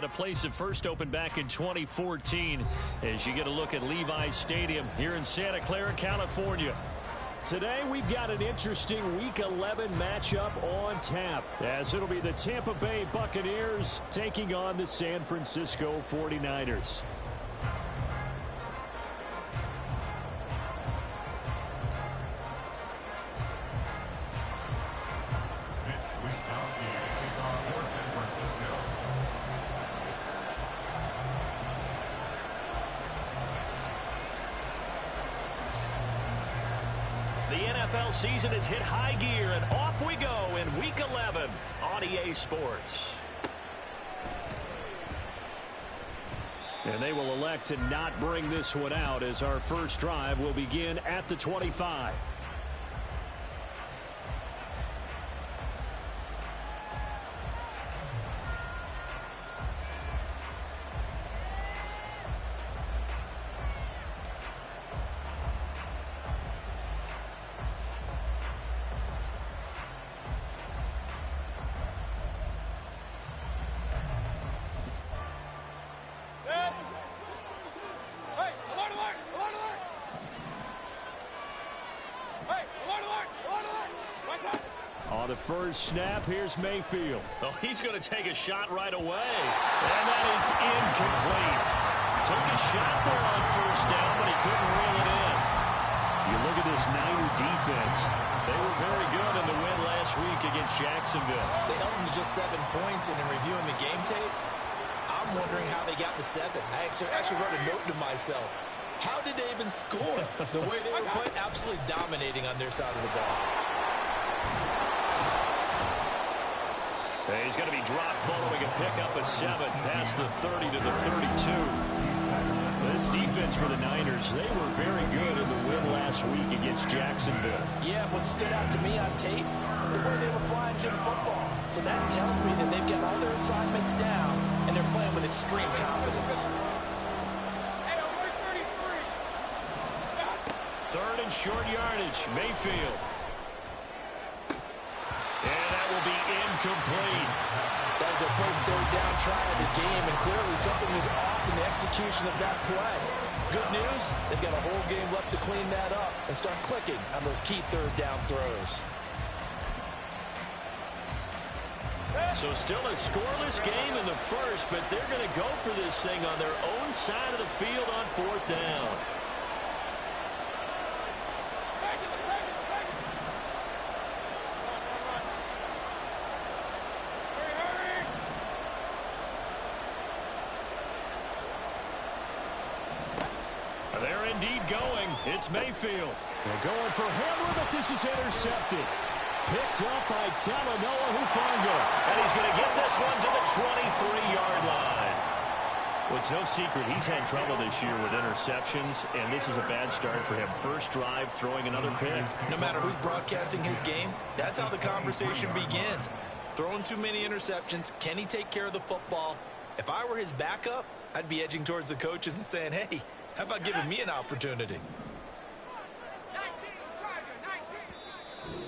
a place that first opened back in 2014 as you get a look at Levi's Stadium here in Santa Clara, California. Today we've got an interesting Week 11 matchup on tap, as it'll be the Tampa Bay Buccaneers taking on the San Francisco 49ers. The NFL season has hit high gear, and off we go in Week 11 on EA Sports. And they will elect to not bring this one out as our first drive will begin at the 25. On the first snap, here's Mayfield. Oh, he's going to take a shot right away. And that is incomplete. Took a shot there on first down, but he couldn't reel it in. You look at this Niner defense. They were very good in the win last week against Jacksonville. They held them to just 7 points, and in reviewing the game tape, I'm wondering how they got the 7. I actually wrote a note to myself. How did they even score? The way they were playing, absolutely dominating on their side of the ball. He's going to be dropped following a pickup of 7 past the 30 to the 32. This defense for the Niners, they were very good in the win last week against Jacksonville. Yeah, what stood out to me on tape, the way they were flying to the football. So that tells me that they've got all their assignments down, and they're playing with extreme confidence. Third and short yardage, Mayfield. And that will be incomplete. That was their first third down try of the game, and clearly something was off in the execution of that play. Good news, they've got a whole game left to clean that up and start clicking on those key third down throws. So still a scoreless game in the first, but they're going to go for this thing on their own side of the field on fourth down. They're indeed going. It's Mayfield. They're going for Hamler, but this is intercepted. Picked up by Talanoa Hufanga. And he's going to get this one to the 23-yard line. Well, it's no secret he's had trouble this year with interceptions, and this is a bad start for him. First drive, throwing another pick. No matter who's broadcasting his game, that's how the conversation begins. Throwing too many interceptions, can he take care of the football? If I were his backup, I'd be edging towards the coaches and saying, hey, how about giving me an opportunity?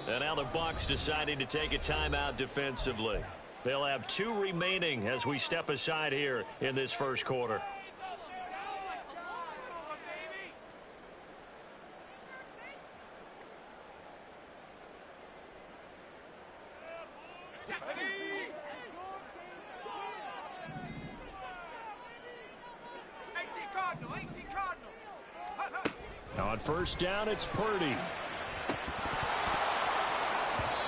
And now the Bucs deciding to take a timeout defensively. They'll have 2 remaining as we step aside here in this first quarter. On first down, it's Purdy.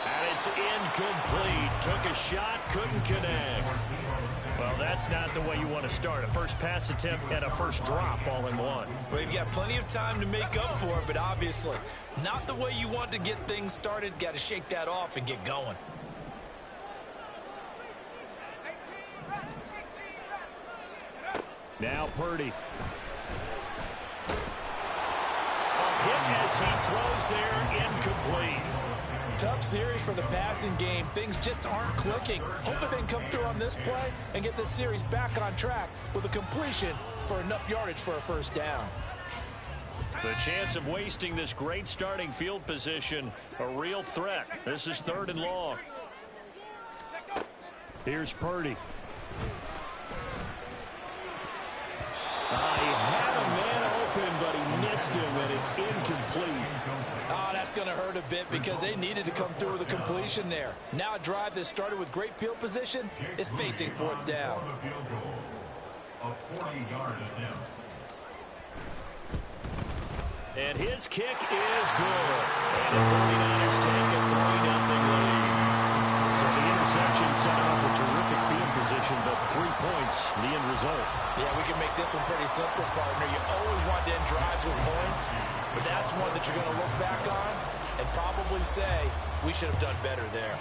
And it's incomplete. Took a shot, couldn't connect. Well, that's not the way you want to start. A first pass attempt and a first drop all in one. Well, you've got plenty of time to make up for it, but obviously not the way you want to get things started. Got to shake that off and get going. Now Purdy. Hit as he throws there, incomplete. Tough series for the passing game. Things just aren't clicking. Hoping they can come through on this play and get this series back on track with a completion for enough yardage for a first down. The chance of wasting this great starting field position, a real threat. This is 3rd and long. Here's Purdy. going to hurt a bit because they needed to come through with a completion there. Now a drive that started with great field position is facing fourth down. A 40-yard attempt. And his kick is good. And the 49ers take a 3-0 lead. So the interception set up a terrific field position, but 3 points, the end result. Yeah, we can make this one pretty simple, partner. You always want to end drives with points, but that's one that you're going to look back on and probably say, we should have done better there.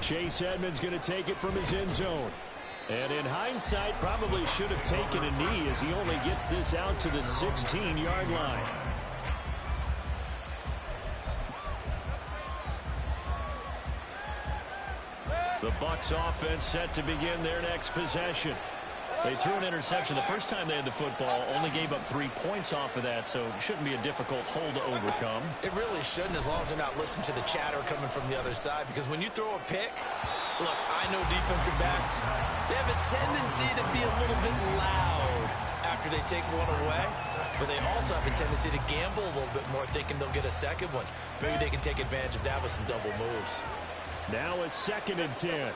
Chase Edmonds going to take it from his end zone. And in hindsight, probably should have taken a knee as he only gets this out to the 16-yard line. The Bucs offense set to begin their next possession. They threw an interception the first time they had the football, only gave up 3 points off of that, so it shouldn't be a difficult hole to overcome. It really shouldn't, as long as they're not listening to the chatter coming from the other side, because when you throw a pick, look, I know defensive backs, they have a tendency to be a little bit loud after they take one away, but they also have a tendency to gamble a little bit more, thinking they'll get a second one. Maybe they can take advantage of that with some double moves. Now a 2nd and 10.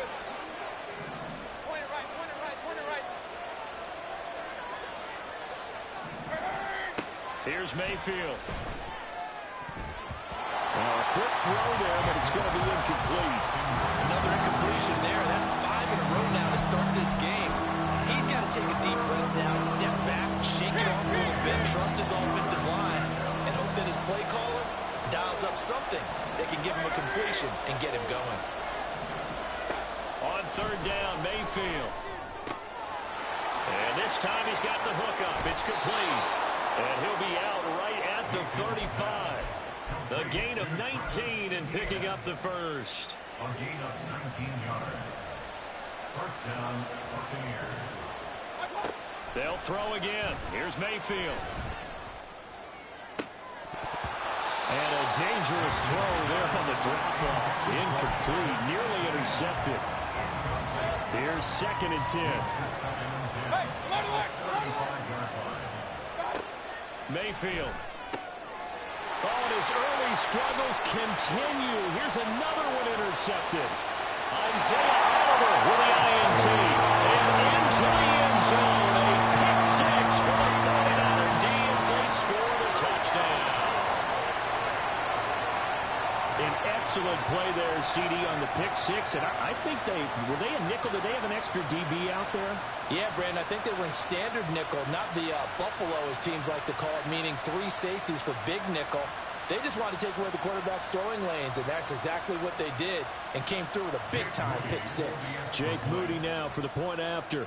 Here's Mayfield. Now a quick throw there, but it's going to be incomplete. Another incompletion there. That's 5 in a row now to start this game. He's got to take a deep breath now, step back, shake it off a little bit, trust his offensive line, and hope that his play caller dials up something that can give him a completion and get him going. On 3rd down, Mayfield. And this time he's got the hook up. It's complete. And he'll be out right at the 35. The gain of 19 and picking up the first. A gain of 19 yards. First down, Buccaneers. They'll throw again. Here's Mayfield. And a dangerous throw there on the drop-off. Incomplete, nearly intercepted. Here's 2nd and 10. Mayfield. Oh, and his early struggles continue. Here's another one intercepted. Isaiah Oliver with the INT. And into the end zone. A pick 6 for the 49er D as they score the touchdown. An excellent play there, CD, on the pick 6. And I think were they a nickel? Did they have an extra DB out there? Yeah, Brandon, I think they were in standard nickel, not the Buffalo, as teams like to call it, meaning 3 safeties for big nickel. They just wanted to take away the quarterback's throwing lanes, and that's exactly what they did, and came through with a big-time pick 6. Jake Moody now for the point after.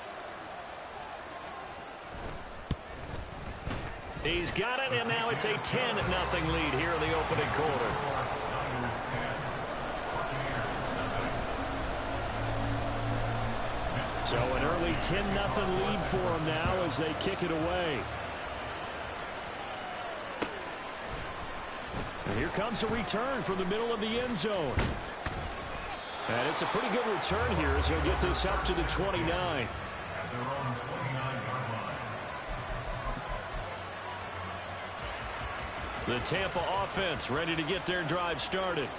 He's got it, and now it's a 10-0 lead here in the opening quarter. So an early 10-0 lead for them now as they kick it away. And here comes a return from the middle of the end zone. And it's a pretty good return here as he'll get this up to the 29. The Tampa offense ready to get their drive started.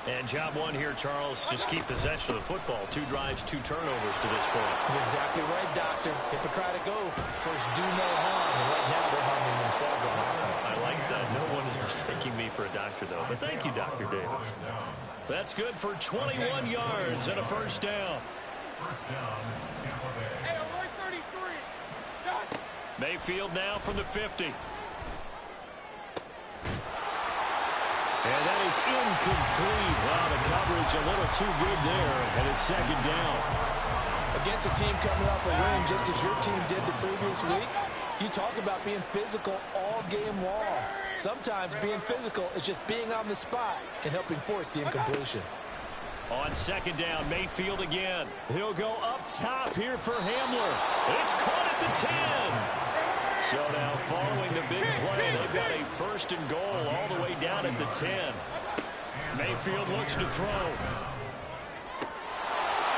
And job one here, Charles, just keep possession of the football. 2 drives, 2 turnovers to this point. You're exactly right, Doctor. Hippocratic oath. First, do no harm. And right now, they're harming themselves on offense. I like that. No one is mistaking me for a doctor, though. But thank you, Dr. Davis. That's good for 21 yards and a first down. First down, Tampa Bay. Hey, I'm right 33. Mayfield now from the 50. And that is incomplete. Wow, the coverage a little too good there, and it's 2nd down. Against a team coming off a win just as your team did the previous week, you talk about being physical all game long. Sometimes being physical is just being on the spot and helping force the incompletion. On 2nd down, Mayfield again. He'll go up top here for Hamler. It's caught at the 10. So now following the big play, they've got a 1st and goal all the way down at the 10. Mayfield looks to throw.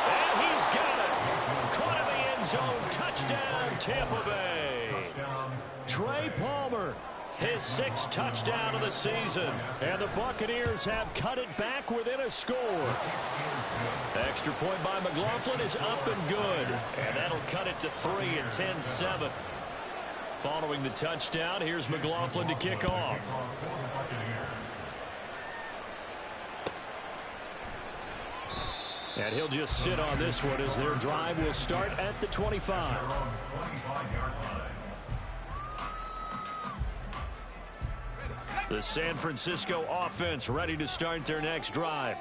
And he's got it. Caught in the end zone. Touchdown, Tampa Bay. Trey Palmer, his 6th touchdown of the season. And the Buccaneers have cut it back within a score. Extra point by McLaughlin is up and good. And that'll cut it to 3 and 10-7. Following the touchdown, here's McLaughlin to kick off. And he'll just sit on this one as their drive will start at the 25. The San Francisco offense ready to start their next drive.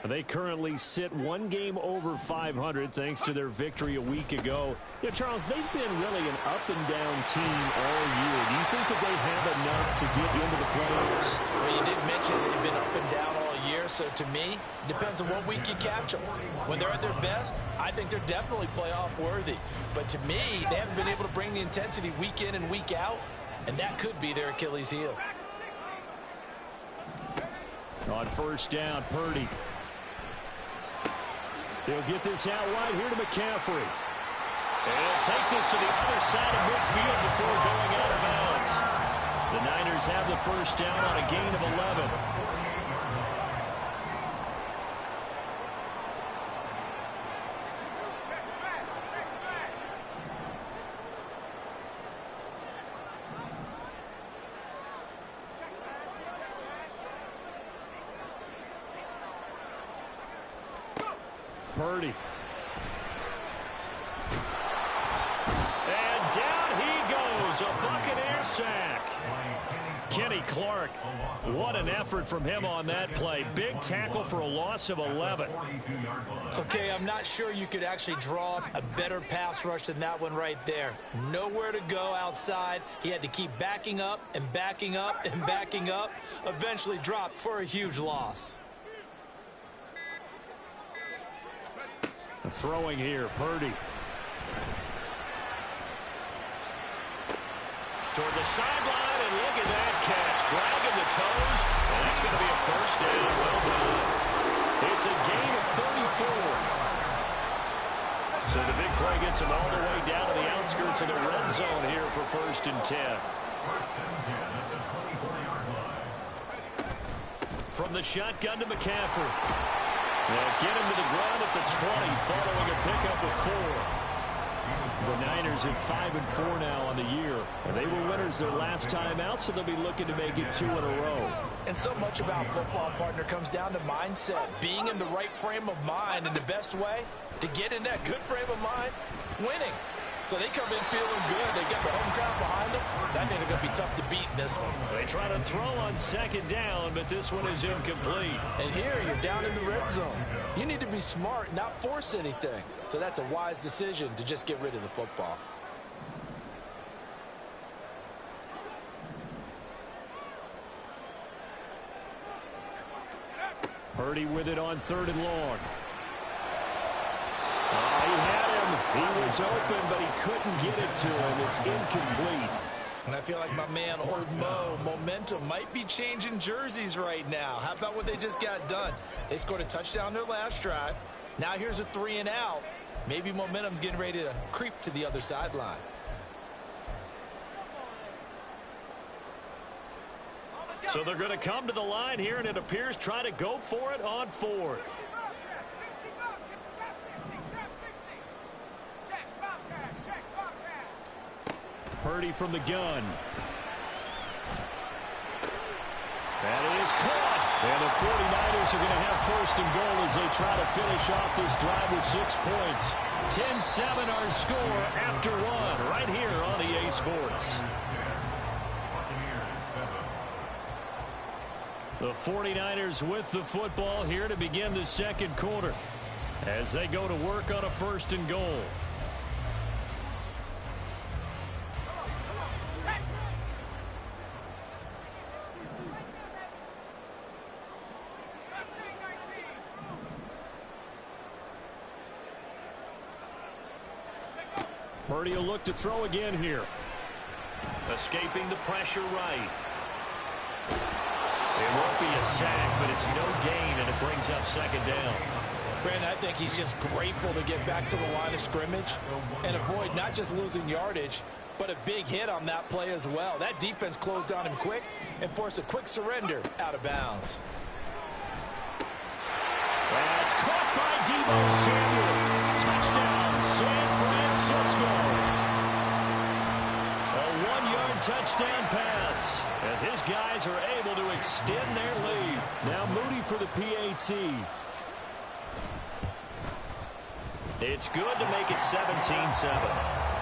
They currently sit 1 game over 500 thanks to their victory a week ago. Yeah, Charles, they've been really an up-and-down team all year. Do you think that they have enough to get into the playoffs? Well, you did mention they've been up and down all year, so to me, it depends on what week you catch them. When they're at their best, I think they're definitely playoff-worthy. But to me, they haven't been able to bring the intensity week in and week out, and that could be their Achilles heel. On first down, Purdy. He'll get this out wide here to McCaffrey. And he'll take this to the other side of midfield before going out of bounds. The Niners have the first down on a gain of 11. Purdy. And down he goes. A Buccaneer sack. Kenny Clark. What an effort from him on that play. Big tackle for a loss of 11. Okay, I'm not sure you could actually draw up a better pass rush than that one right there. Nowhere to go outside. He had to keep backing up and backing up and backing up. Eventually dropped for a huge loss. Throwing here, Purdy. Toward the sideline, and look at that catch. Dragging the toes, and that's going to be a first down. Well done. It's a gain of 34. So the big play gets him all the way down to the outskirts of the red zone here for 1st and 10. From the shotgun to McCaffrey. They'll get him to the ground at the 20 following a pickup of 4. The Niners at 5-4 now on the year. And they were winners their last time out, so they'll be looking to make it 2 in a row. And so much about football, partner, comes down to mindset. Being in the right frame of mind, and the best way to get in that good frame of mind, winning. So they come in feeling good. They got the home crowd behind them. I think they're going to be tough to beat in this one. They try to throw on 2nd down, but this one is incomplete. And here you're down in the red zone. You need to be smart, not force anything. So that's a wise decision to just get rid of the football. Purdy with it on 3rd and long. He had him. He was open, but he couldn't get it to him. It's incomplete. And I feel like my man, Old Mo, momentum might be changing jerseys right now. How about what they just got done? They scored a touchdown their last drive. Now here's a 3 and out. Maybe momentum's getting ready to creep to the other sideline. So they're going to come to the line here, and it appears try to go for it on 4th. Purdy from the gun. That is caught. And the 49ers are going to have 1st and goal as they try to finish off this drive with 6 points. 10-7 our score after 1 right here on EA Sports. The 49ers with the football here to begin the 2nd quarter as they go to work on a 1st and goal. Purdy will look to throw again here. Escaping the pressure right. It won't be a sack, but it's no gain, and it brings up 2nd down. Brandon, I think he's just grateful to get back to the line of scrimmage and avoid not just losing yardage, But a big hit on that play as well. That defense closed on him quick and forced a quick surrender out of bounds. That's caught by Deebo Samuel. Touchdown, San Francisco. A 1-yard touchdown pass as his guys are able to extend their lead. Now Moody for the PAT. It's good to make it 17-7.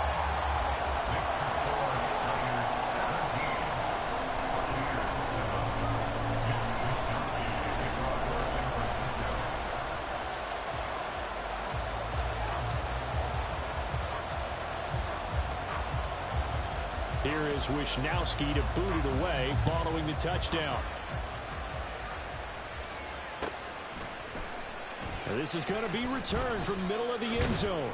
Here is Wisnowski to boot it away following the touchdown. Now this is going to be returned from middle of the end zone.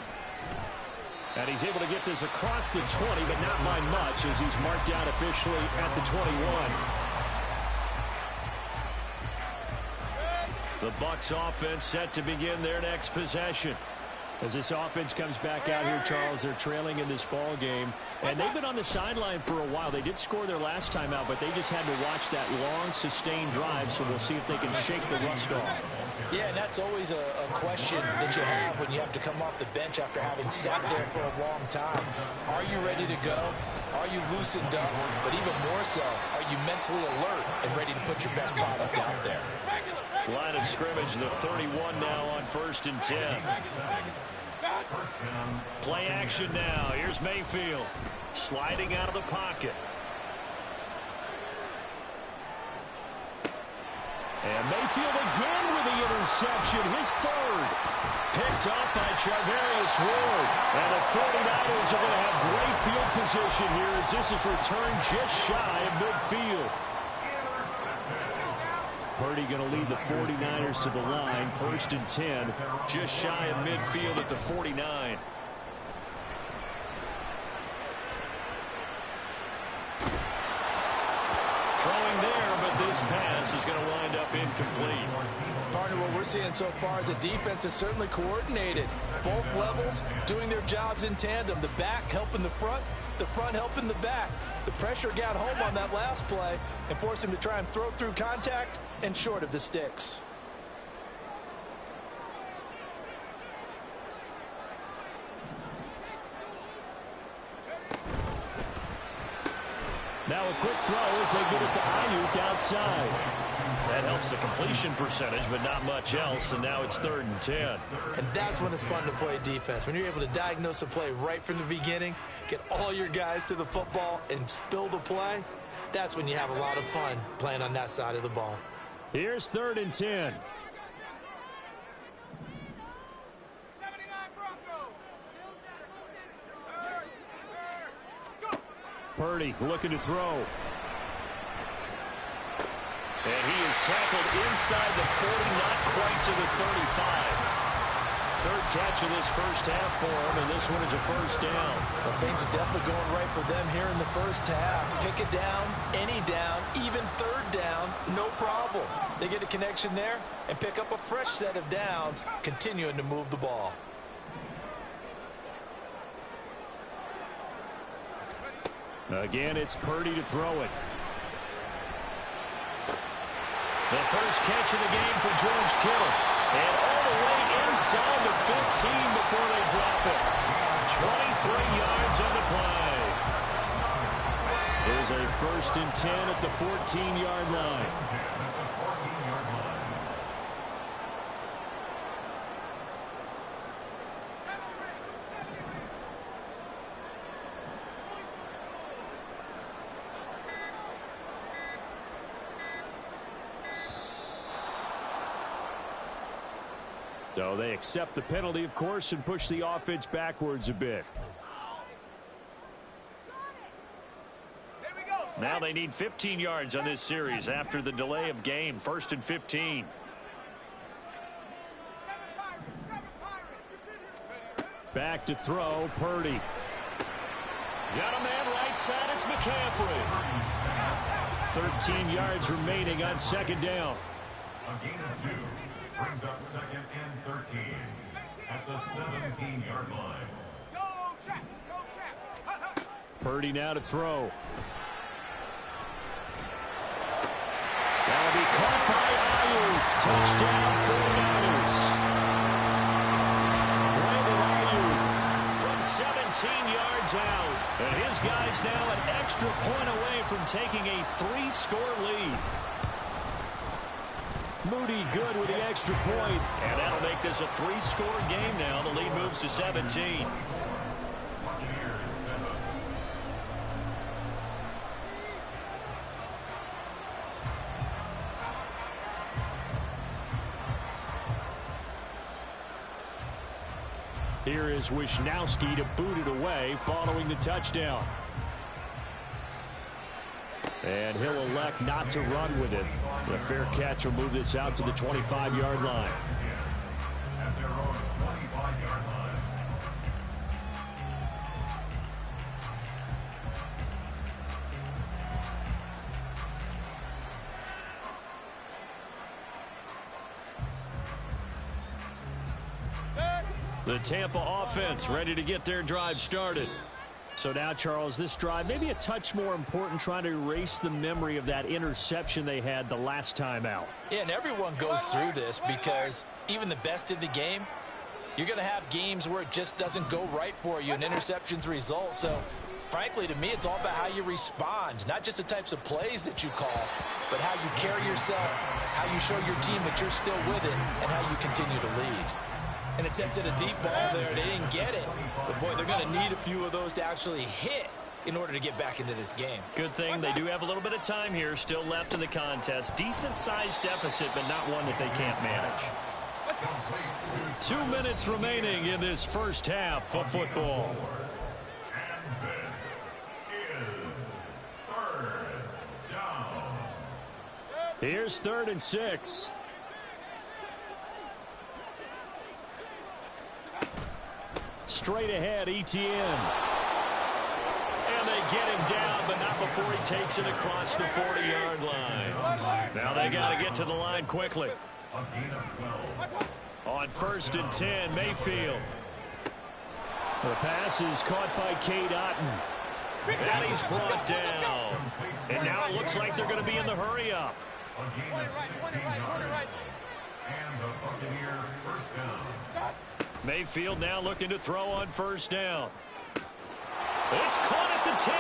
And he's able to get this across the 20, but not by much as he's marked down officially at the 21. The Bucs offense set to begin their next possession. As this offense comes back out here, Charles, they're trailing in this ball game. And they've been on the sideline for a while. They did score their last time out, but they just had to watch that long, sustained drive, so we'll see if they can shake the rust off. Yeah, and that's always a question that you have when you have to come off the bench after having sat there for a long time. Are you ready to go? Are you loosened up? But even more so, are you mentally alert and ready to put your best product out there? Line of scrimmage, the 31 now on 1st and 10. Play action now. Here's Mayfield sliding out of the pocket. And Mayfield again with the interception, his third. Picked up by Charvarius Ward. And the 49ers are going to have great field position here as this is returned just shy of midfield. Purdy going to lead the 49ers to the line, 1st and 10. Just shy of midfield at the 49. Throwing there, but this pass is going to wind up incomplete. Partner, what we're seeing so far is a defense is certainly coordinated. Both levels doing their jobs in tandem. The back helping the front helping the back. The pressure got home on that last play and forced him to try and throw through contact and short of the sticks. Now a quick throw as they get it to Ayuk outside. That helps the completion percentage, but not much else, and now it's 3rd and 10. And that's when it's fun to play defense. When you're able to diagnose a play right from the beginning, get all your guys to the football, and spill the play, that's when you have a lot of fun playing on that side of the ball. Here's 3rd and 10. Purdy looking to throw. And he is tackled inside the 40, not quite to the 35. 3rd catch of this first half for him, and this one is a 1st down. Well, things are definitely going right for them here in the first half. Pick it down, any down, even 3rd down, no problem. They get a connection there and pick up a fresh set of downs, continuing to move the ball. Again, it's Purdy to throw it. The first catch of the game for George Kittle. And all the way inside the 15 before they drop it. 23 yards on the play. There's a 1st and 10 at the 14-yard line. So they accept the penalty, of course, and push the offense backwards a bit. Now they need 15 yards on this series after the delay of game. 1st and 15. Back to throw, Purdy. Got a man right side, it's McCaffrey. 13 yards remaining on 2nd down. A gain of 2 brings up 2nd and 13 at the 17-yard line. Purdy now to throw. That'll be caught by Ayuk. Touchdown 49ers. Brandon Ayuk from 17 yards out. And his guy's now an extra point away from taking a 3-score lead. Moody good with the extra point. And that'll make this a 3-score game now. The lead moves to 17. Here is Wisnowski to boot it away following the touchdown. And he'll elect not to run with it. The fair catch will move this out to the 25-yard line. At their own 25-yard line. The Tampa offense ready to get their drive started. So now, Charles, this drive maybe a touch more important, trying to erase the memory of that interception they had the last time out. Yeah, and everyone goes through this because even the best in the game, you're going to have games where it just doesn't go right for you and interceptions result. So, frankly, to me, it's all about how you respond, not just the types of plays that you call, but how you carry yourself, how you show your team that you're still with it, and how you continue to lead. And attempted a deep ball there. They didn't get it. But, boy, they're going to need a few of those to actually hit in order to get back into this game. Good thing they do have a little bit of time here still left in the contest. Decent-sized deficit, but not one that they can't manage. 2 minutes remaining in this first half of football. And this is third down. Here's 3rd and 6. Straight ahead, Etienne. And they get him down, but not before he takes it across the 40-yard line. Now they got to get to the line quickly. A gain of 12. On 1st and 10, Mayfield. The pass is caught by Cade Otton. And he's brought down. And now it looks like they're going to be in the hurry-up. A gain of 16 yards. And the Buccaneer first down. Mayfield now looking to throw on 1st down. It's caught at the 10.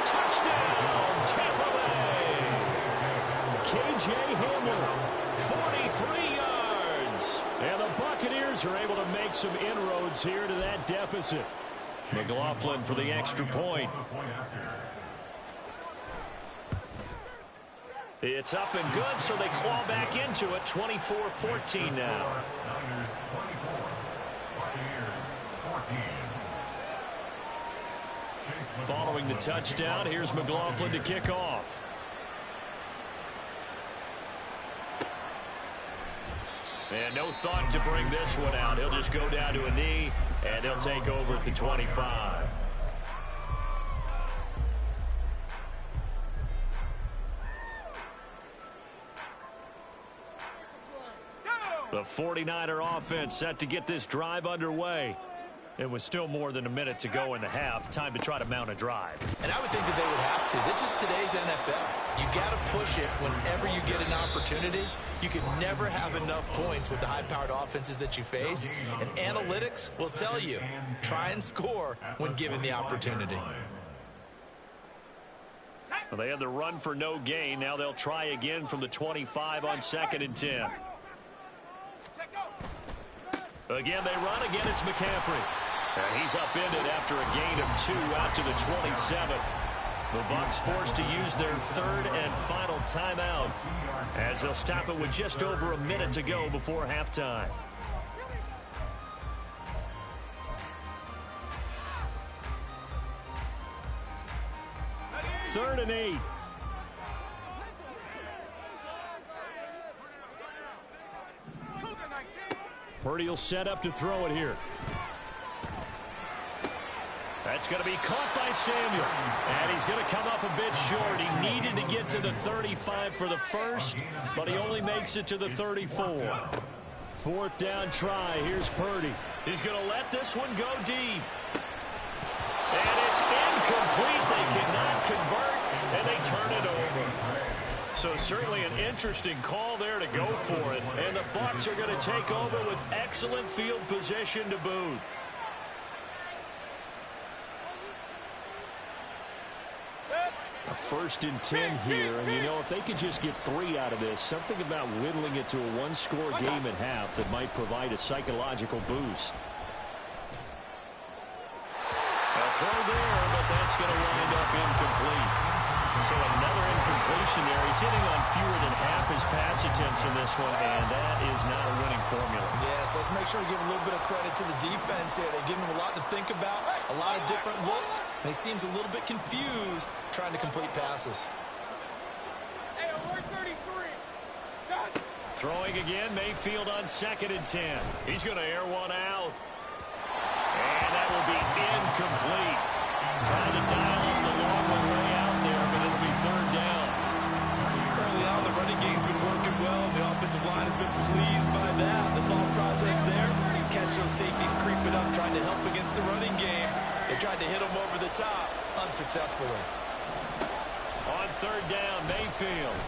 Touchdown, Tampa Bay. K.J. Hamler, 43 yards. And the Buccaneers are able to make some inroads here to that deficit. McLaughlin for the extra point. It's up and good, so they claw back into it. 24-14 now. Niners 24. Buccaneers 14. Following the touchdown, here's McLaughlin to kick off. And no thought to bring this one out. He'll just go down to a knee, and he'll take over at the 25. The 49er offense set to get this drive underway. It was still more than a minute to go in the half. Time to try to mount a drive. And I would think that they would have to. This is today's NFL. You got to push it whenever you get an opportunity. You can never have enough points with the high-powered offenses that you face. And analytics will tell you, try and score when given the opportunity. Well, they had the run for no gain. Now they'll try again from the 25 on 2nd and 10. Again, they run. Again, it's McCaffrey. And he's upended after a gain of 2 out to the 27. The Bucs forced to use their 3rd and final timeout as they'll stop it with just over a minute to go before halftime. Third and 8. Purdy will set up to throw it here. That's going to be caught by Samuel. And he's going to come up a bit short. He needed to get to the 35 for the first, but he only makes it to the 34. 4th down try. Here's Purdy. He's going to let this one go deep. And it's incomplete. They cannot convert, and they turn it over. So certainly an interesting call there to go for it. And the Bucs are going to take over with excellent field position to boot. A 1st and 10 here, and you know, if they could just get 3 out of this, something about whittling it to a one-score game at half that might provide a psychological boost. A throw there, but that's going to wind up incomplete. So another incompletion there. He's hitting on fewer than half his pass attempts in this one, and that is not a winning formula. Yes, let's make sure we give a little bit of credit to the defense here. They're giving him a lot to think about, a lot of different looks, and he seems a little bit confused trying to complete passes. Hey, alert 33. Stop. Throwing again, Mayfield on 2nd and 10. He's going to air one out. And that will be incomplete. Trying to dial up the long way out there, but it'll be 3rd down. Early on, the running game's been working well, and the offensive line has been pleased by that. The thought process there, catch those safeties creeping up, trying to help against the running game. They tried to hit them over the top, unsuccessfully. On 3rd down, Mayfield.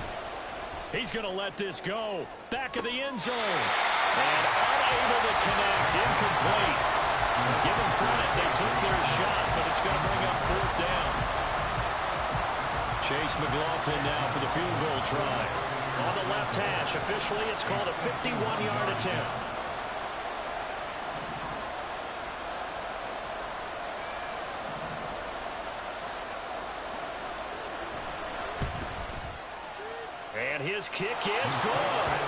He's going to let this go. Back of the end zone. And unable to connect. Incomplete. Give them credit. They took their shot, but it's going to bring up 4th down. Chase McLaughlin now for the field goal try. On the left hash, officially it's called a 51-yard attempt. And his kick is good.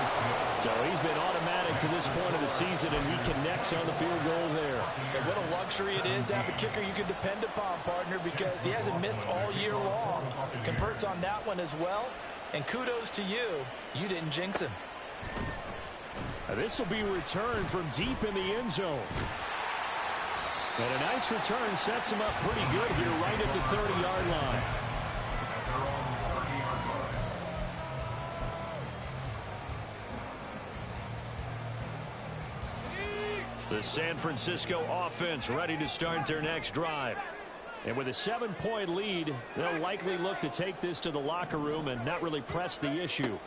So he's been automatic to this point of the season, and he connects on the field goal there. And what a luxury it is to have a kicker you can depend upon, partner, because he hasn't missed all year long. Converts on that one as well. And kudos to you. You didn't jinx him. This will be returned from deep in the end zone. And a nice return sets him up pretty good here right at the 30-yard line. The San Francisco offense ready to start their next drive. And with a 7-point lead, they'll likely look to take this to the locker room and not really press the issue.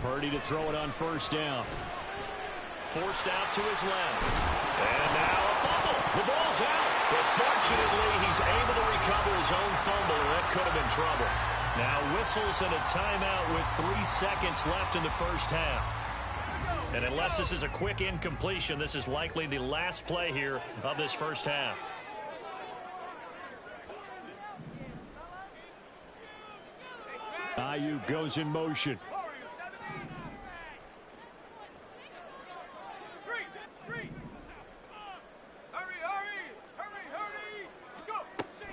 Purdy to throw it on 1st down. Forced out to his left. And now a fumble. The ball's out. But fortunately, he's able to recover his own fumble. That could have been trouble. Now whistles and a timeout with 3 seconds left in the 1st half. And unless this is a quick incompletion, this is likely the last play here of this 1st half. Ayuk goes in motion.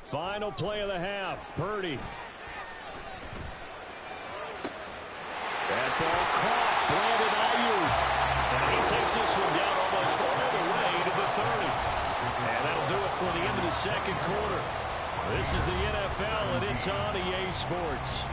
Final play of the half. Purdy. That ball caught. Brandon Ayuk. And he takes this one down almost all the way to the 30. And that'll do it for the end of the 2nd quarter. This is the NFL, and it's on EA Sports.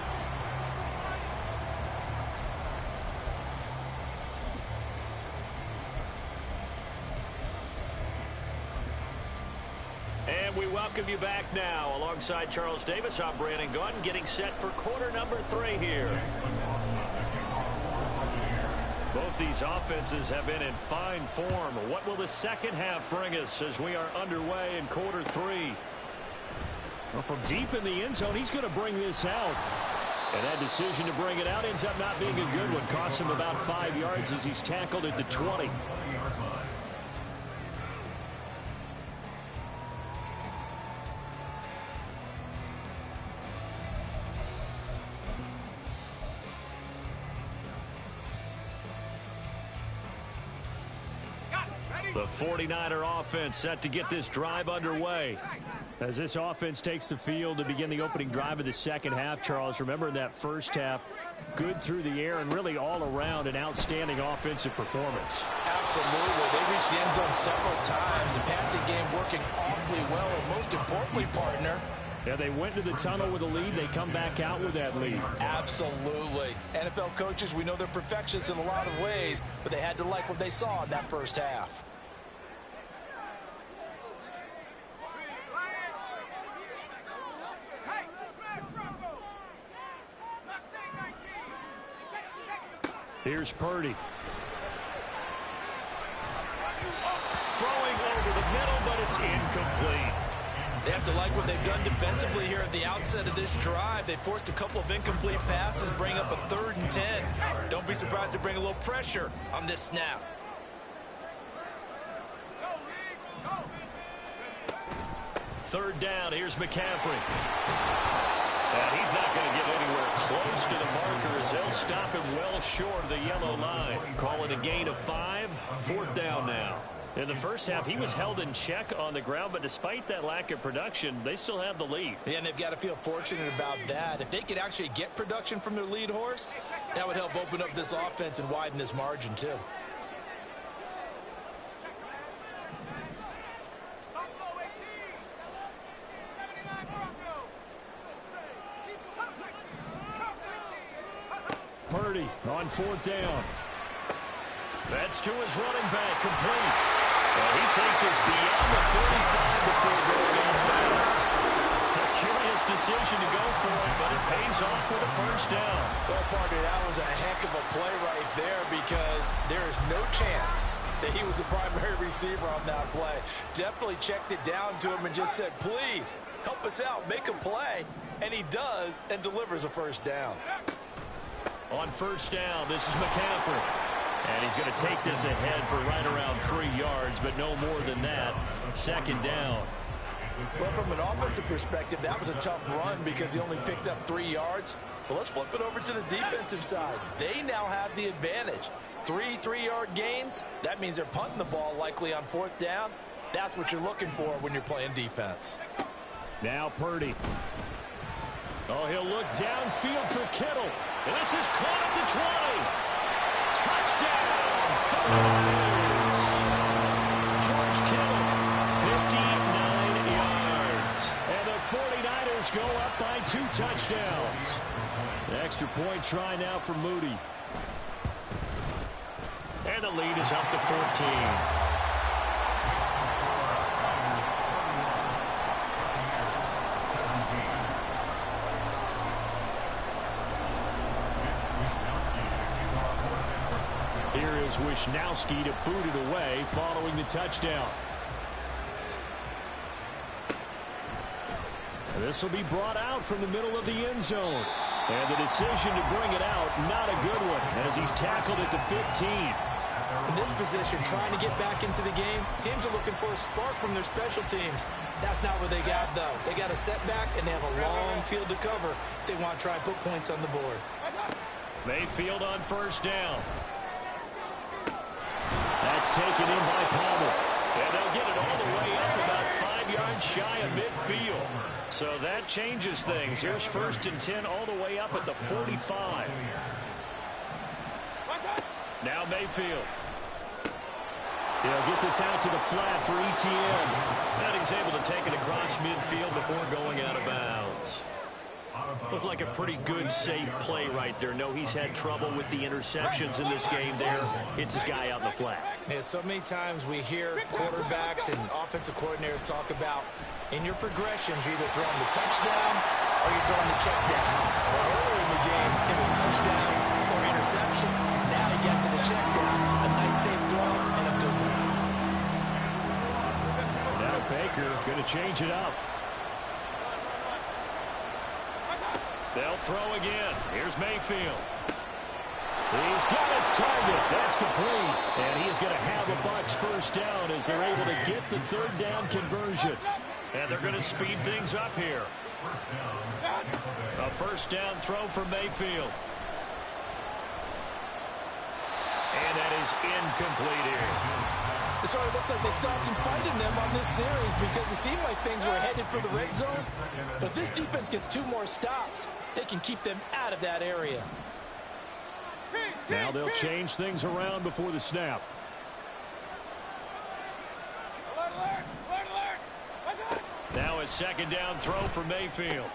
And we welcome you back now. Alongside Charles Davis, I'm Brandon Gunn, getting set for quarter number 3 here. Both these offenses have been in fine form. What will the 2nd half bring us as we are underway in quarter 3? Well, from deep in the end zone, he's going to bring this out. And that decision to bring it out ends up not being a good one. Costs him about 5 yards as he's tackled at the 20. The 49er offense set to get this drive underway. As this offense takes the field to begin the opening drive of the 2nd half, Charles, remember in that 1st half, good through the air and really all around an outstanding offensive performance. Absolutely. They reached the end zone several times. The passing game working awfully well, and most importantly, partner, yeah, they went to the tunnel with a lead. They come back out with that lead. Absolutely. NFL coaches, we know they're perfectionists in a lot of ways, but they had to like what they saw in that 1st half. Here's Purdy. Throwing over the middle, but it's incomplete. They have to like what they've done defensively here at the outset of this drive. They forced a couple of incomplete passes, bring up a 3rd and 10. Don't be surprised to bring a little pressure on this snap. Third down, here's McCaffrey. And he's not going to get anywhere close to the marker as they'll stop him well short of the yellow line. Call it a gain of 5, 4th down now. In the first half, he was held in check on the ground, but despite that lack of production, they still have the lead. Yeah, and they've got to feel fortunate about that. If they could actually get production from their lead horse, that would help open up this offense and widen this margin too. Purdy on 4th down. That's to his running back, complete. Well, he takes us beyond the 35 before going out of bounds. A curious decision to go for it, but it pays off for the 1st down. Well, partner, that was a heck of a play right there because there is no chance that he was the primary receiver on that play. Definitely checked it down to him and just said, please, help us out, make a play. And he does and delivers a 1st down. On 1st down, this is McCaffrey. And he's going to take this ahead for right around 3 yards, but no more than that. 2nd down. Well, from an offensive perspective, that was a tough run because he only picked up 3 yards. Well, let's flip it over to the defensive side. They now have the advantage. 3 3-yard gains. That means they're punting the ball likely on 4th down. That's what you're looking for when you're playing defense. Now Purdy. Oh, he'll look downfield for Kittle. And this is caught at the 20. Touchdown, Falcons. George Kittle, 59 yards. And the 49ers go up by 2 touchdowns. The extra point try now for Moody. And the lead is up to 14. Here is Wisnowski to boot it away following the touchdown. This will be brought out from the middle of the end zone. And the decision to bring it out, not a good one, as he's tackled at the 15. In this position, trying to get back into the game, teams are looking for a spark from their special teams. That's not what they got, though. They got a setback, and they have a long field to cover if they want to try and put points on the board. Mayfield on 1st down. That's taken in by Palmer. And they'll get it all the way up about 5 yards shy of midfield. So that changes things. Here's 1st and 10 all the way up at the 45. Now Mayfield. He'll get this out to the flat for ETN. And he's able to take it across midfield before going out of bounds. Looked like a pretty good, safe play right there. No, he's had trouble with the interceptions in this game there. Hits his guy out in the flat. Yeah, so many times we hear quarterbacks and offensive coordinators talk about in your progressions, you're either throwing the touchdown or you're throwing the check down. Well, earlier in the game, it was touchdown or interception. Now he got to the check down. A nice, safe throw and a good one. Now Baker going to change it up. They'll throw again. Here's Mayfield. He's got his target. That's complete. And he is going to have a Bucs 1st down as they're able to get the 3rd down conversion. And they're going to speed things up here. A 1st down throw for Mayfield. And that is incomplete here. So it looks like they stopped some fight in them on this series because it seemed like things were headed for the red zone. But this defense gets 2 more stops. They can keep them out of that area. Now they'll change things around before the snap. Now a 2nd down throw for Mayfield.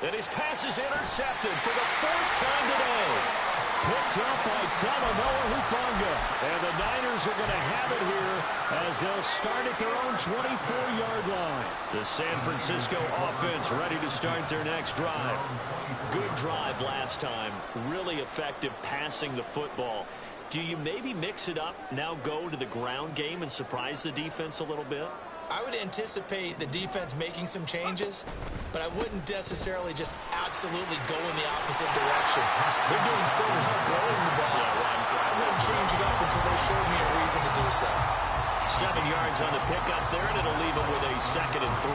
And his pass is intercepted for the 4th time today. Picked up by Talanoa Hufanga. And the Niners are going to have it here as they'll start at their own 24-yard line. The San Francisco offense ready to start their next drive. Good drive last time. Really effective passing the football. Do you maybe mix it up, now go to the ground game and surprise the defense a little bit? I would anticipate the defense making some changes, but I wouldn't necessarily just absolutely go in the opposite direction. They're doing so well throwing the ball. I wouldn't change it up until they showed me a reason to do so. 7 yards on the pickup there, and it'll leave them with a 2nd and 3.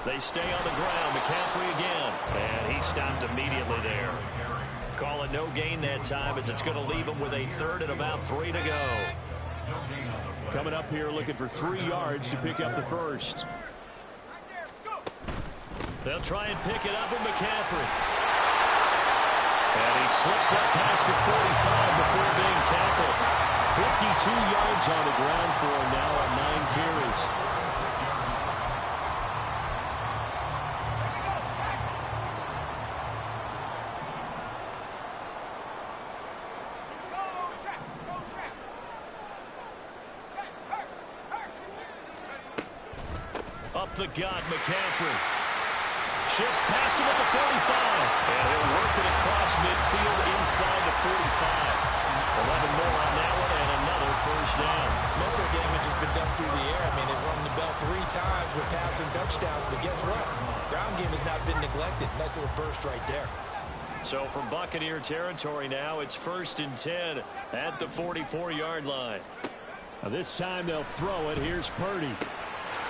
They stay on the ground. McCaffrey again. And he stopped immediately there. Call it no gain that time as it's going to leave them with a 3rd and about 3 to go. Coming up here looking for 3 yards to pick up the first. They'll try and pick it up with McCaffrey. And he slips up past the 45 before being tackled. 52 yards on the ground for him now on 9 carries. Up the gut, McCaffrey. Shifts past him at the 45. And he'll work it across midfield inside the 45. 11 more on that one and another first down. Most of the damage has been done through the air. I mean, they've rung the bell 3 times with passing touchdowns, but guess what? Ground game has not been neglected. Nice little burst right there. So from Buccaneer territory now, it's 1st and 10 at the 44-yard line. Now this time they'll throw it. Here's Purdy.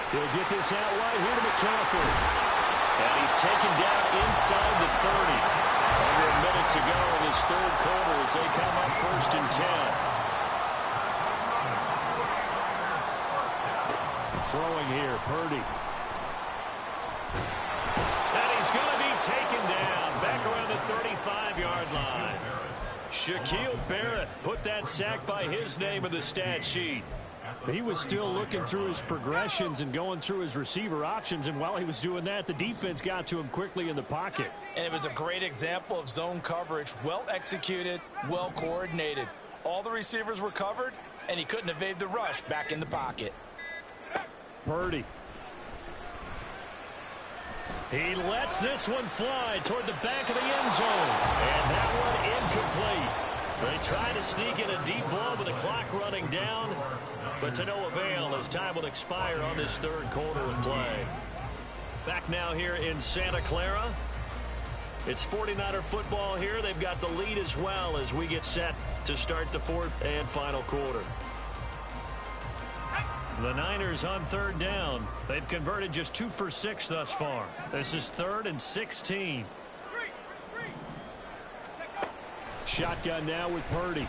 He'll get this out right here to McCaffrey. And he's taken down inside the 30. Under a minute to go in this 3rd quarter as they come up 1st and 10. Throwing here, Purdy. And he's going to be taken down back around the 35-yard line. Shaquille Barrett put that sack by his name in the stat sheet. He was still looking through his progressions and going through his receiver options, and while he was doing that, the defense got to him quickly in the pocket. And it was a great example of zone coverage. Well executed, well coordinated. All the receivers were covered, and he couldn't evade the rush back in the pocket. Purdy. He lets this one fly toward the back of the end zone. And that one incomplete. They try to sneak in a deep ball with the clock running down, but to no avail as time will expire on this 3rd quarter of play. Back now here in Santa Clara. It's 49er football here. They've got the lead as well as we get set to start the 4th and final quarter. The Niners on 3rd down. They've converted just 2 for 6 thus far. This is 3rd and 16. Shotgun now with Purdy.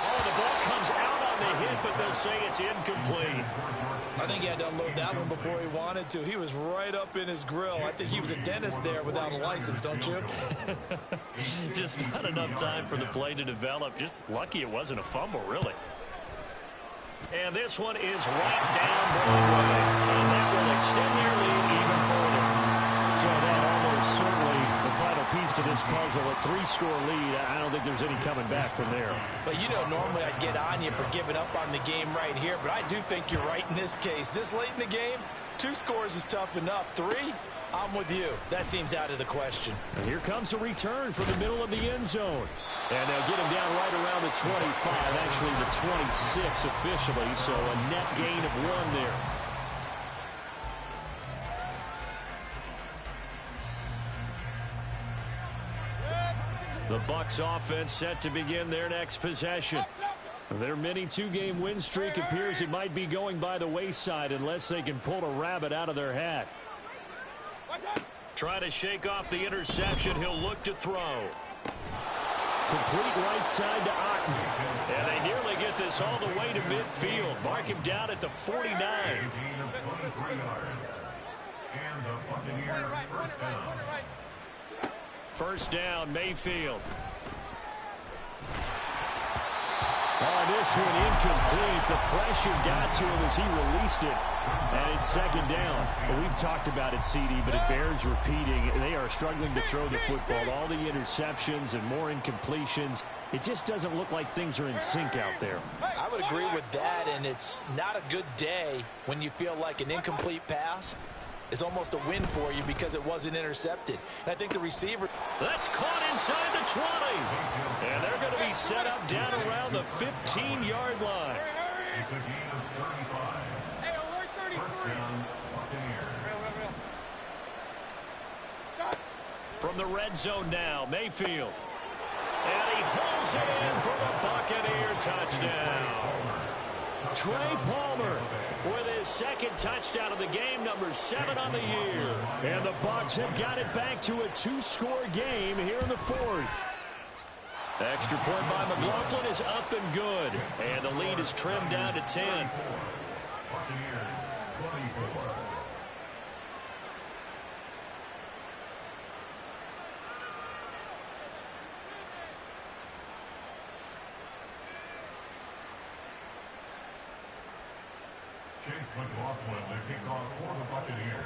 Oh, the ball comes out on the hit, but they'll say it's incomplete. I think he had to unload that one before he wanted to. He was right up in his grill. I think he was a dentist there without a license, don't you? Just not enough time for the play to develop. Just lucky it wasn't a fumble, really. And this one is right down Broadway. And that will extend their lead even further. So that almost certainly the final piece to this puzzle. A 3-score lead. I don't think there's any coming back from there. But you know, normally I'd get on you for giving up on the game right here, but I do think you're right in this case. This late in the game, 2 scores is tough enough. 3, I'm with you. That seems out of the question. And here comes a return from the middle of the end zone. And they'll get him down right around the 25, actually the 26 officially, so a net gain of 1 there. The Bucs offense set to begin their next possession. Their mini 2-game win streak appears it might be going by the wayside unless they can pull a rabbit out of their hat. Try to shake off the interception. He'll look to throw. Complete right side to Otten. And they nearly get this all the way to midfield. Mark him down at the 49. First down, Mayfield. Oh, this one incomplete. The pressure got to him as he released it. And it's second down. Well, we've talked about it, CD, but it bears repeating. They are struggling to throw the football. All the interceptions and more incompletions. It just doesn't look like things are in sync out there. I would agree with that, and it's not a good day when you feel like an incomplete pass is almost a win for you because it wasn't intercepted. And I think the receiver... That's caught inside the 20. And they're going to be set up down around the 15-yard line. It's a gain of 35. Hey, alert 33. First down, Buccaneers. Stop. From the red zone now, Mayfield. And he holds it in for the Buccaneer touchdown. Trey Palmer with his second touchdown of the game, number 7 on the year. And the Bucs have got it back to a 2-score game here in the fourth. Extra point by McLaughlin is up and good. And the lead is trimmed down to 10. Buccaneers 24. Chase McLaughlin to kick off for the Buccaneers.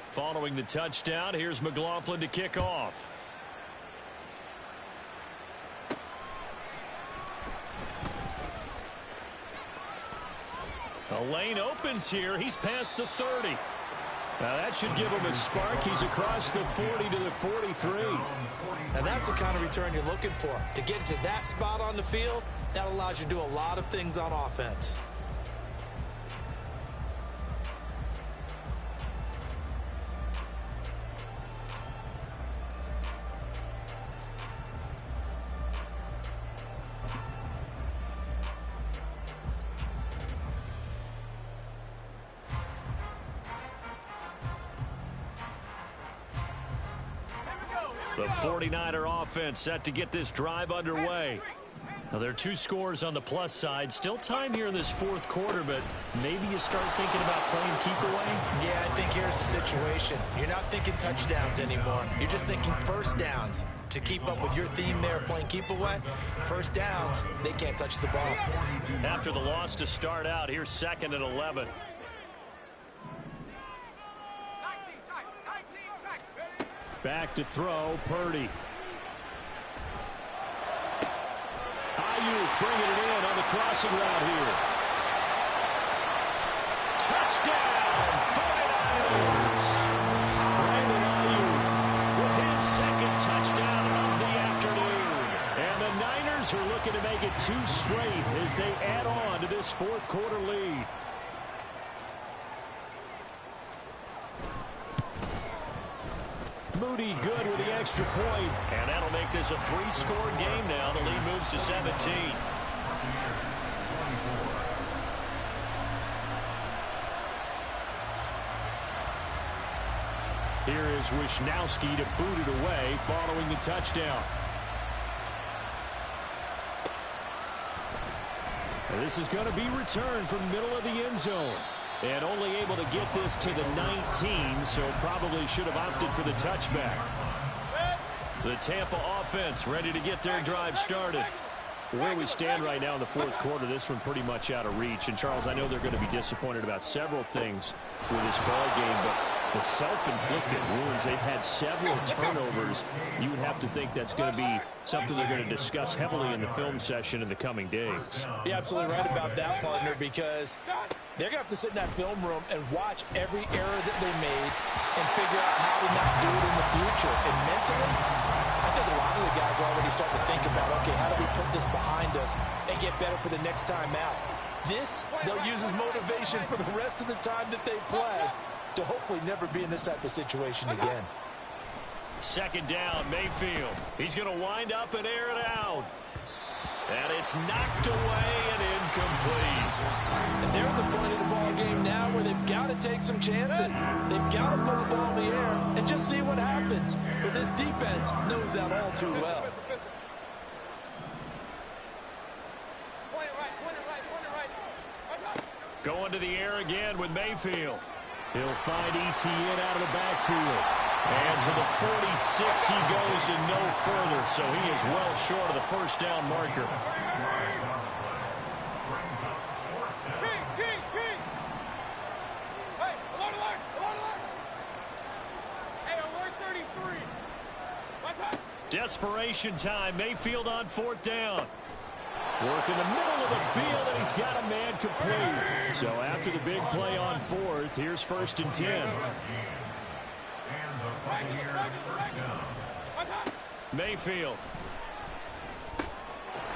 Following the touchdown, here's McLaughlin to kick off. The lane opens here. He's past the 30. Now that should give him a spark. He's across the 40 to the 43. And that's the kind of return you're looking for. To get to that spot on the field, that allows you to do a lot of things on offense. The 49er offense set to get this drive underway. Now, there are 2 scores on the plus side. Still time here in this fourth quarter, but maybe you start thinking about playing keep away? Yeah, I think here's the situation. You're not thinking touchdowns anymore. You're just thinking first downs. To keep up with your theme there, playing keep away, first downs, they can't touch the ball. After the loss to start out, here's 2nd and 11. 19 tight. Back to throw, Purdy. Ayuk bringing it in on the crossing route here. Touchdown, 49ers! Brandon Ayuk With his second touchdown of the afternoon. and the Niners are looking to make it 2 straight as they add on to this fourth quarter lead. Moody good with the extra point. And that'll make this a 3-score game now. The lead moves to 17. Here is Wisnowski to boot it away following the touchdown. And this is going to be returned from middle of the end zone. And only able to get this to the 19, so probably should have opted for the touchback. The Tampa offense ready to get their drive started. Where we stand right now in the fourth quarter, this one pretty much out of reach. And, Charles, I know they're going to be disappointed about several things with this ball game, but the self-inflicted wounds, they've had several turnovers. You would have to think that's going to be something they're going to discuss heavily in the film session in the coming days. You're absolutely right about that, partner, because they're going to have to sit in that film room and watch every error that they made and figure out how to not do it in the future. And mentally, I think a lot of the guys are already starting to think about, okay, how do we put this behind us and get better for the next time out? This, they'll use as motivation for the rest of the time that they play to hopefully never be in this type of situation again. Second down, Mayfield. He's going to wind up and air it out. And it's knocked away and incomplete. And they're at the point of the ball game now where they've got to take some chances. They've got to put the ball in the air and just see what happens. But this defense knows that all too well. Going to the air again with Mayfield. He'll find Etienne out of the backfield. And to the 46 he goes and no further. So he is well short of the first down marker. King. Desperation time. Mayfield on 4th down. Work in the middle of the field, and he's got a man complete. So after the big play on 4th, here's 1st and 10. Mayfield.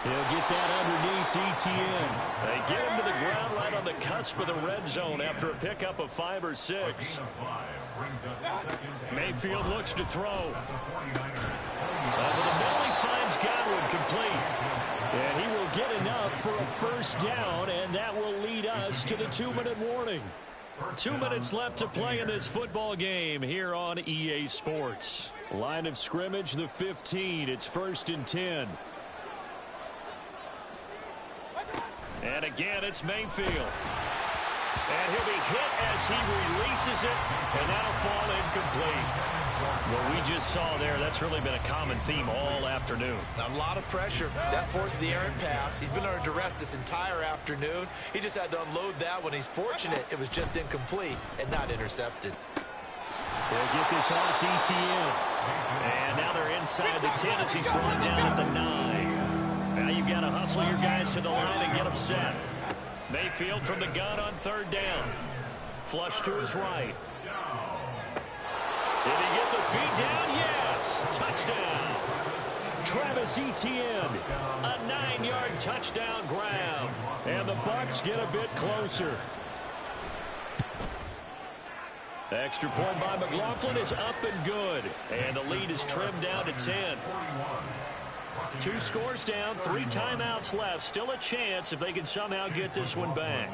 He'll get that underneath Etienne. They get him to the ground right on the cusp of the red zone after a pickup of 5 or 6. Mayfield looks to throw. Over the middle, he finds Godwin complete. And he will get enough for a 1st down, and that will lead us to the 2-minute warning. 2 minutes left to play in this football game here on EA Sports. Line of scrimmage, the 15. It's 1st and 10. And again, it's Mayfield. And he'll be hit as he releases it, and that'll fall incomplete. What we just saw there, that's really been a common theme all afternoon. A lot of pressure. That forced the errant pass. He's been under duress this entire afternoon. He just had to unload that one. He's fortunate it was just incomplete and not intercepted. They'll get this off DTN. And now they're inside the 10 as he's brought down at the 9. Now you've got to hustle your guys to the line and get them set. Mayfield from the gun on 3rd down. Flush to his right. Did he get the feet down? Yes. Touchdown. Travis Etienne. A 9-yard touchdown grab. And the Bucs get a bit closer. The extra point by McLaughlin is up and good. And the lead is trimmed down to 10. 2 scores down, 3 timeouts left. Still a chance if they can somehow get this one back.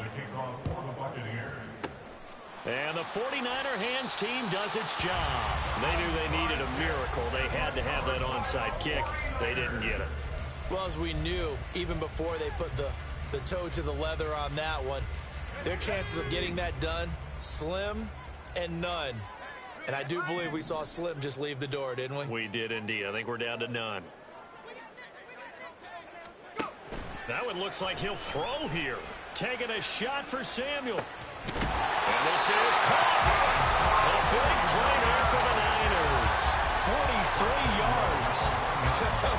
And the 49er hands team does its job. They knew they needed a miracle. They had to have that onside kick. They didn't get it. Well, as we knew, even before they put the toe to the leather on that one, their chances of getting that done, slim and none. And I do believe we saw Slim just leave the door, didn't we? We did indeed. I think we're down to none. That one looks like he'll throw here. Taking a shot for Samuel. And this is caught. A big play there for the Niners. 43 yards.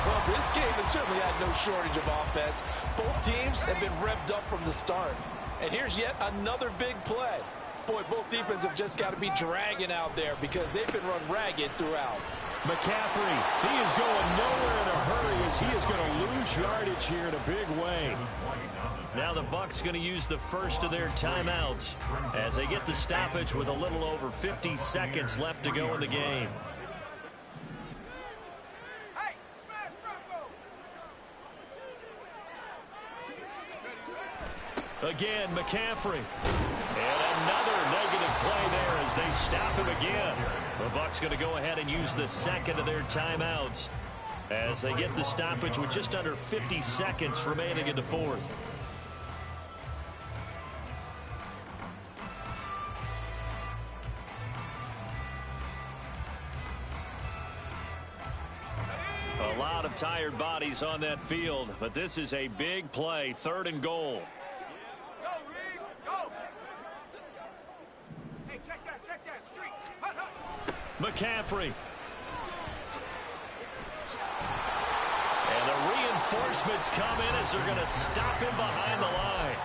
Well, this game has certainly had no shortage of offense. Both teams have been revved up from the start. And here's yet another big play. Boy, both defenses have just got to be dragging out there because they've been run ragged throughout. McCaffrey, he is going nowhere in a hurry as he is going to lose yardage here in a big way. Now the Bucs going to use the first of their timeouts as they get the stoppage with a little over 50 seconds left to go in the game. Again, McCaffrey. And another negative play there as they stop him again. The Bucs going to go ahead and use the second of their timeouts as they get the stoppage with just under 50 seconds remaining in the 4th. A lot of tired bodies on that field, but this is a big play, 3rd and goal. McCaffrey. And the reinforcements come in as they're going to stop him behind the line.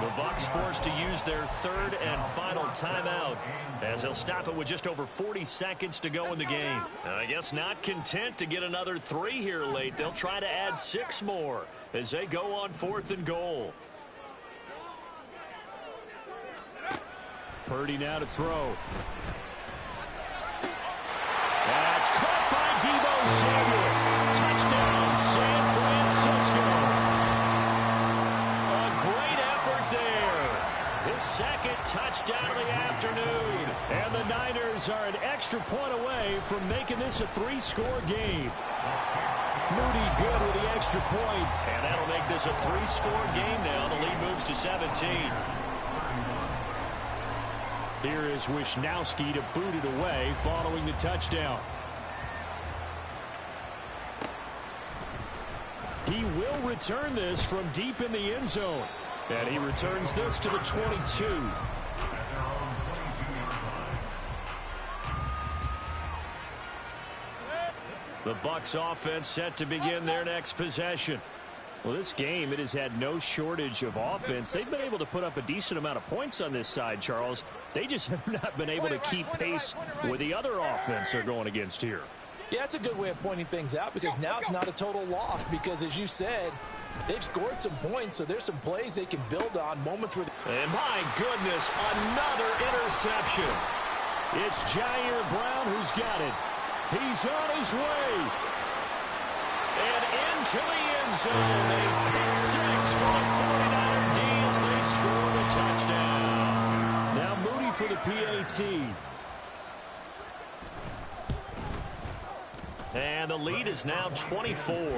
The Bucs forced to use their 3rd and final timeout as they'll stop it with just over 40 seconds to go in the game. I guess not content to get another 3 here late. They'll try to add 6 more as they go on 4th and goal. Purdy now to throw. That's caught by Deebo Samuel. Touchdown, San Francisco. A great effort there. His 2nd touchdown of the afternoon. And the Niners are an extra point away from making this a 3-score game. Moody good with the extra point. And that'll make this a 3-score game now. The lead moves to 17. Here is Wisnowski to boot it away following the touchdown. He will return this from deep in the end zone. And he returns this to the 22. The Bucs offense set to begin their next possession. Well, this game, it has had no shortage of offense. They've been able to put up a decent amount of points on this side, Charles. They just have not been able to keep pace with the other offense they're going against here. Yeah, it's a good way of pointing things out because now it's not a total loss because, as you said, they've scored some points, so there's some plays they can build on, moments where... And my goodness, another interception. It's Jair Brown who's got it. He's on his way. And into the end zone. A pick six for the 49er D as they score the touchdown. Now Moody for the PAT. And the lead is now 24. Makes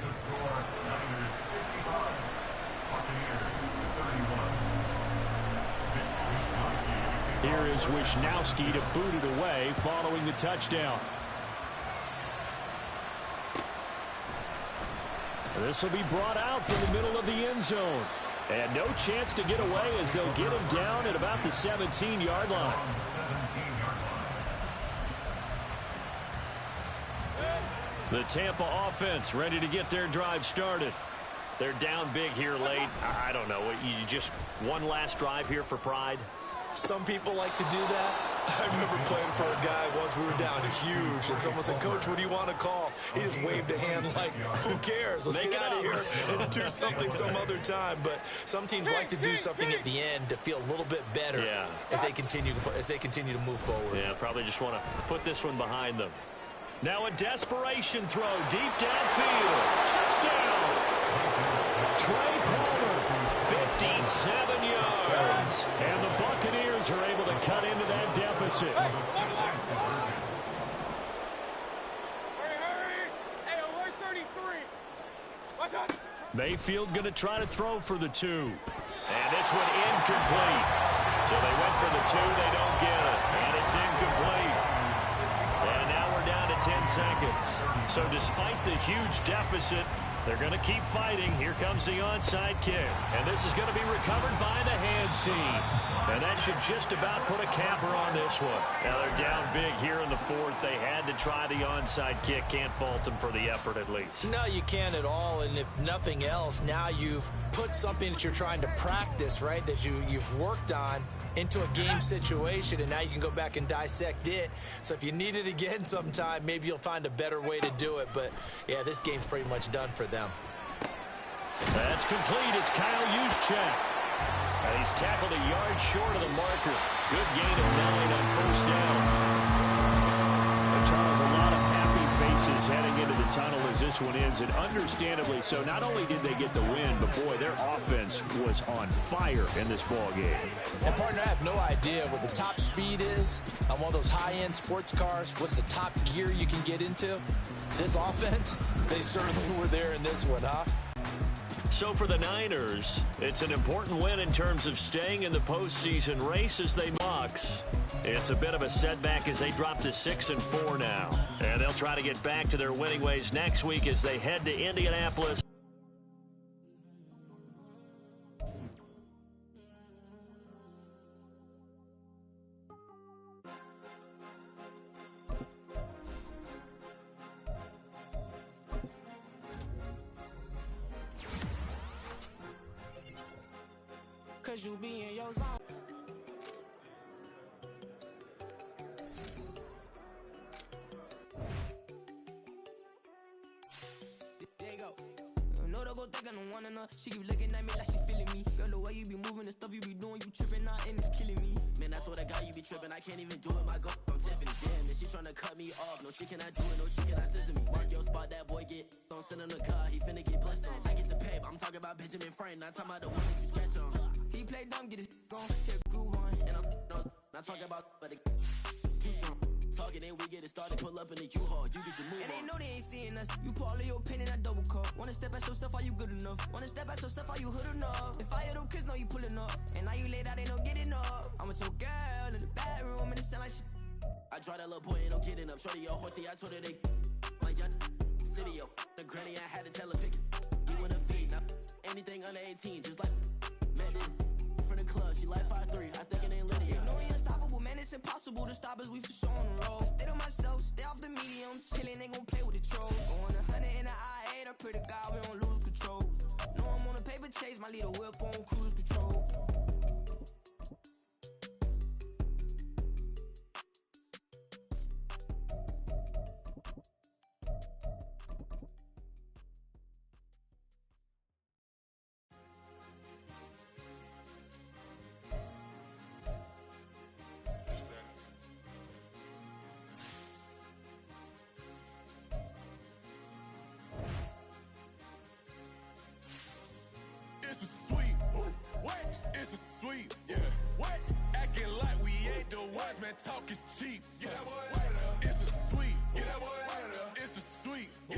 the score Niners 55, Buccaneers 31. Here is Wishnowski to boot it away following the touchdown. This will be brought out from the middle of the end zone. And no chance to get away as they'll get him down at about the 17-yard line. The Tampa offense ready to get their drive started. They're down big here late. I don't know. You just one last drive here for pride? Some people like to do that. I remember playing for a guy once. We were down huge, and someone said, "Coach, what do you want to call?" He just waved a hand like, "Who cares? Let's get out of here and do something some other time." But some teams like to do something at the end to feel a little bit better as they continue to move forward. Yeah, probably just want to put this one behind them. Now a desperation throw deep downfield. Touchdown! Trey Palmer, 57 yards. And the Buccaneers are able to cut into that deficit. Hurry! Hey, alert 33. Watch out! Mayfield going to try to throw for the 2. And this one incomplete. So they went for the 2. They don't get it. And it's incomplete. And now we're down to 10 seconds. So despite the huge deficit, they're going to keep fighting. Here comes the onside kick. And this is going to be recovered by the hands team. And that should just about put a capper on this one. Now they're down big here in the fourth. They had to try the onside kick. Can't fault them for the effort at least. No, you can't at all. And if nothing else, now you've put something that you're trying to practice, right, that you've worked on into a game situation, and now you can go back and dissect it. So if you need it again sometime, maybe you'll find a better way to do it. But, yeah, this game's pretty much done for them. That's complete. It's Kyle Juszczyk. And he's tackled a yard short of the marker. Good gain of 9 on first down. And Charles, a lot of happy faces heading into the tunnel as this one ends, and understandably so. Not only did they get the win, but boy, their offense was on fire in this ball game. And partner, I have no idea what the top speed is on one of those high-end sports cars. What's the top gear you can get into? This offense, they certainly were there in this one, huh? So for the Niners, it's an important win in terms of staying in the postseason race as they Bucs. It's a bit of a setback as they drop to 6-4 now. And they'll try to get back to their winning ways next week as they head to Indianapolis. Cause you be in your zone. There you go. No, don't go think I don't want enough. She keep looking at me like she feeling me. Girl, the way you be moving, the stuff you be doing, you tripping out and it's killing me. Man, I swear to God, you be tripping. I can't even do it. My girl, I'm Tiffany. Damn, and she tryna cut me off. No, she cannot do it. No, she cannot scissor me. Mark your spot, that boy get. Don't send him the car. He finna get blessed on. I get the pay, but I'm talking about Benjamin Franklin. Not talking about the one that you sketch on. He play dumb, get his on, get groove on. And I'm not talking about, but too strong. Talking, then we get it started, pull up in the U-Haul. You get your move. And they know they ain't seeing us. You pull all of your pen in that double cup. Wanna step at yourself, are you good enough? Wanna step at yourself, are you hood enough? If I hear them kids, know you pulling up. And now you laid out, they don't get enough. I'm with your girl in the bedroom, and it sound like shit. I tried that little boy, ain't no getting up. Shorty, your horsey, I told her they. My young city, yo. The granny, I had to tell her pick it. You wanna feed, now anything under 18, just like. Man, this from the club, she like 5'3". I think it ain't lit yet. No, he unstoppable, man. Man, it's impossible to stop us, we for sure on the road. Stay to myself, stay off the media, I'm chillin', they gon' play with the trolls. Going 100 in the I-8, I pray to God we don't lose control. Know I'm on a paper chase, my leader whip on cruise control. It's a sweet. What? It's a sweet. Yeah. What? Acting like we ain't the ones, man. Talk is cheap.